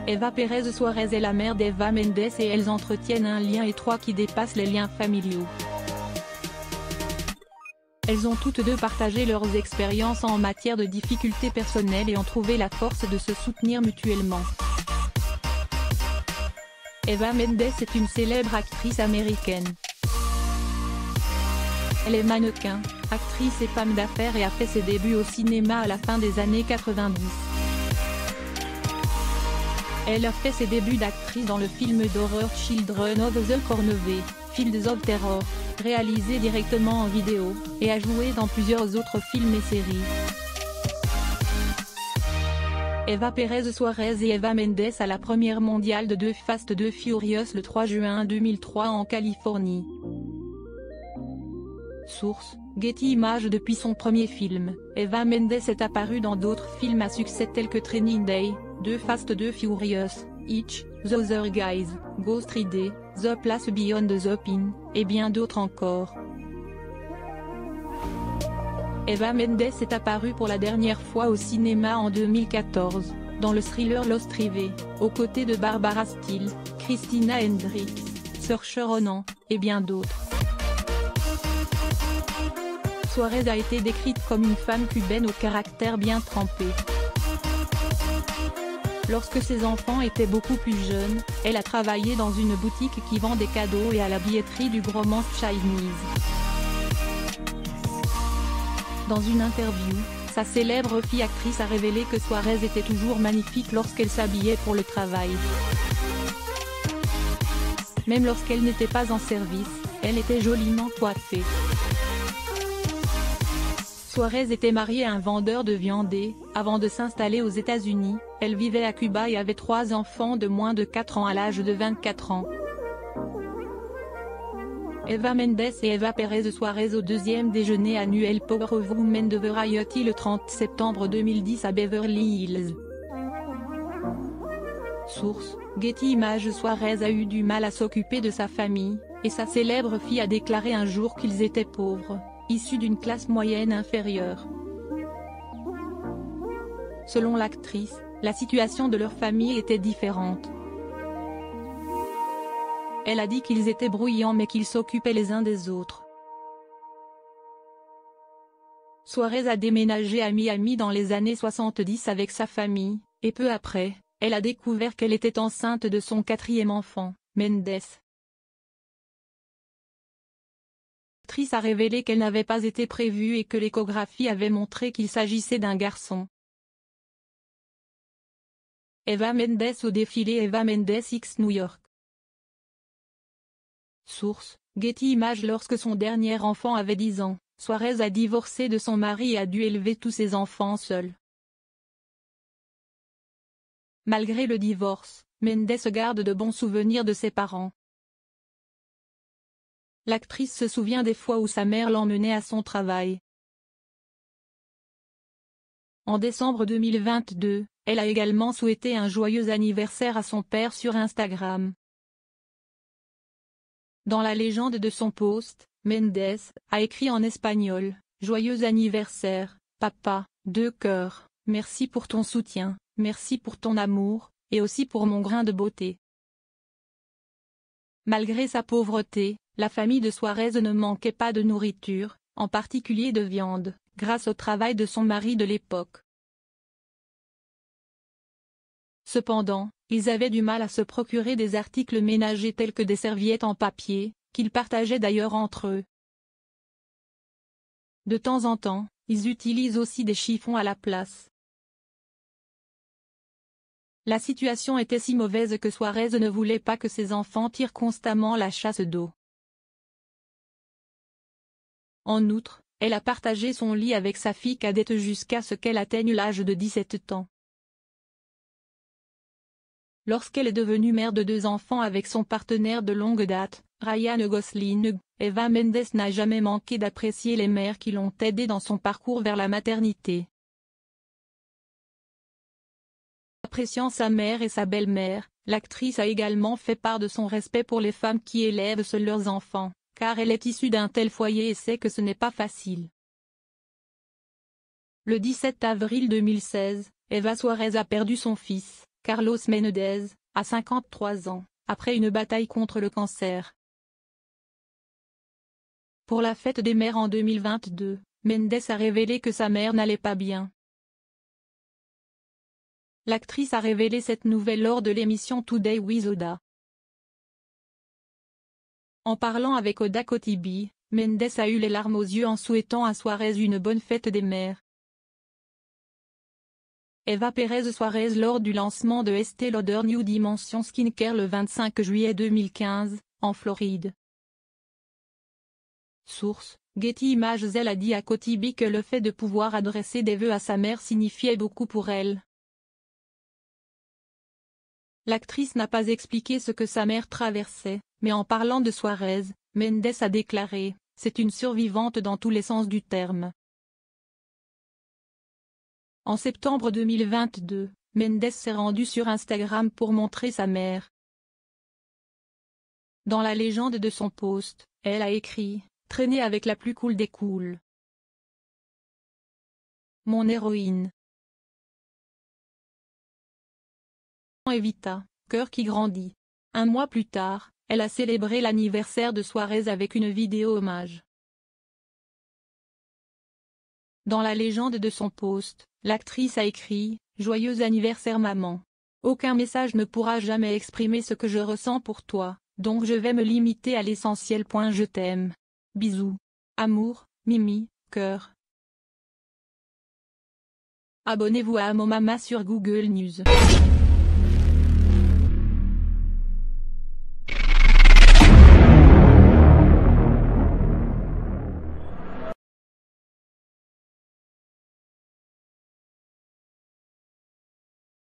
Eva Pérez Suárez est la mère d'Eva Mendes et elles entretiennent un lien étroit qui dépasse les liens familiaux. Elles ont toutes deux partagé leurs expériences en matière de difficultés personnelles et ont trouvé la force de se soutenir mutuellement. Eva Mendes est une célèbre actrice américaine. Elle est mannequin, actrice et femme d'affaires et a fait ses débuts au cinéma à la fin des années 90. Elle a fait ses débuts d'actrice dans le film d'horreur Children of the Corneve, Fields of Terror, réalisé directement en vidéo, et a joué dans plusieurs autres films et séries. Eva Pérez Suárez et Eva Mendes à la première mondiale de Too Fast Too Furious le 3 juin 2003 en Californie. Source: Getty Images. Depuis son premier film, Eva Mendes est apparue dans d'autres films à succès tels que Training Day, Too Fast Too Furious, Hitch, The Other Guys, Ghost Rider, The Place Beyond the Pine, et bien d'autres encore. Eva Mendes est apparue pour la dernière fois au cinéma en 2014, dans le thriller Lost River, aux côtés de Barbara Steele, Christina Hendricks, Saoirse Ronan, et bien d'autres. Suárez a été décrite comme une femme cubaine au caractère bien trempé. Lorsque ses enfants étaient beaucoup plus jeunes, elle a travaillé dans une boutique qui vend des cadeaux et à la billetterie du Grauman's Chinese. Dans une interview, sa célèbre fille actrice a révélé que Suárez était toujours magnifique lorsqu'elle s'habillait pour le travail. Même lorsqu'elle n'était pas en service, elle était joliment coiffée. Suárez était mariée à un vendeur de viande et, avant de s'installer aux États-Unis, elle vivait à Cuba et avait 3 enfants de moins de 4 ans à l'âge de 24 ans. Eva Mendes et Eva Pérez Suárez au deuxième déjeuner annuel Power Women de Variety le 30 septembre 2010 à Beverly Hills. Source: Getty Images. Suárez a eu du mal à s'occuper de sa famille, et sa célèbre fille a déclaré un jour qu'ils étaient pauvres, issus d'une classe moyenne inférieure. Selon l'actrice, la situation de leur famille était différente. Elle a dit qu'ils étaient bruyants mais qu'ils s'occupaient les uns des autres. Suárez a déménagé à Miami dans les années 70 avec sa famille, et peu après, elle a découvert qu'elle était enceinte de son 4e enfant, Mendes. L'actrice a révélé qu'elle n'avait pas été prévue et que l'échographie avait montré qu'il s'agissait d'un garçon. Eva Mendes au défilé Eva Mendes X New York. Source: Getty Images. Lorsque son dernier enfant avait 10 ans, Suárez a divorcé de son mari et a dû élever tous ses enfants seule. Malgré le divorce, Mendes garde de bons souvenirs de ses parents. L'actrice se souvient des fois où sa mère l'emmenait à son travail. En décembre 2022, elle a également souhaité un joyeux anniversaire à son père sur Instagram. Dans la légende de son post, Mendes a écrit en espagnol: Joyeux anniversaire, papa, 2 cœurs, merci pour ton soutien, merci pour ton amour, et aussi pour mon grain de beauté. Malgré sa pauvreté, la famille de Suárez ne manquait pas de nourriture, en particulier de viande, grâce au travail de son mari de l'époque. Cependant, ils avaient du mal à se procurer des articles ménagers tels que des serviettes en papier, qu'ils partageaient d'ailleurs entre eux. De temps en temps, ils utilisent aussi des chiffons à la place. La situation était si mauvaise que Suárez ne voulait pas que ses enfants tirent constamment la chasse d'eau. En outre, elle a partagé son lit avec sa fille cadette jusqu'à ce qu'elle atteigne l'âge de 17 ans. Lorsqu'elle est devenue mère de 2 enfants avec son partenaire de longue date, Ryan Gosling, Eva Mendes n'a jamais manqué d'apprécier les mères qui l'ont aidée dans son parcours vers la maternité. Appréciant sa mère et sa belle-mère, l'actrice a également fait part de son respect pour les femmes qui élèvent seules leurs enfants, car elle est issue d'un tel foyer et sait que ce n'est pas facile. Le 17 avril 2016, Eva Suárez a perdu son fils, Carlos Menendez, à 53 ans, après une bataille contre le cancer. Pour la fête des mères en 2022, Mendes a révélé que sa mère n'allait pas bien. L'actrice a révélé cette nouvelle lors de l'émission Today with Oda. En parlant avec Oda Kotibi, Mendes a eu les larmes aux yeux en souhaitant à Suárez une bonne fête des mères. Eva Pérez Suárez lors du lancement de Estée Lauder New Dimension Skincare le 25 juillet 2015, en Floride. Source: Getty Images. Elle a dit à Kotibi que le fait de pouvoir adresser des vœux à sa mère signifiait beaucoup pour elle. L'actrice n'a pas expliqué ce que sa mère traversait, mais en parlant de Suárez, Mendes a déclaré: « C'est une survivante dans tous les sens du terme ». En septembre 2022, Mendes s'est rendu sur Instagram pour montrer sa mère. Dans la légende de son post, elle a écrit « Traîner avec la plus cool des cools. Mon héroïne. » Evita, cœur qui grandit. Un mois plus tard, elle a célébré l'anniversaire de Suárez avec une vidéo hommage. Dans la légende de son post, l'actrice a écrit « Joyeux anniversaire maman. Aucun message ne pourra jamais exprimer ce que je ressens pour toi, donc je vais me limiter à l'essentiel. Je t'aime. Bisous. Amour, Mimi, cœur. » Abonnez-vous à Amomama sur Google News.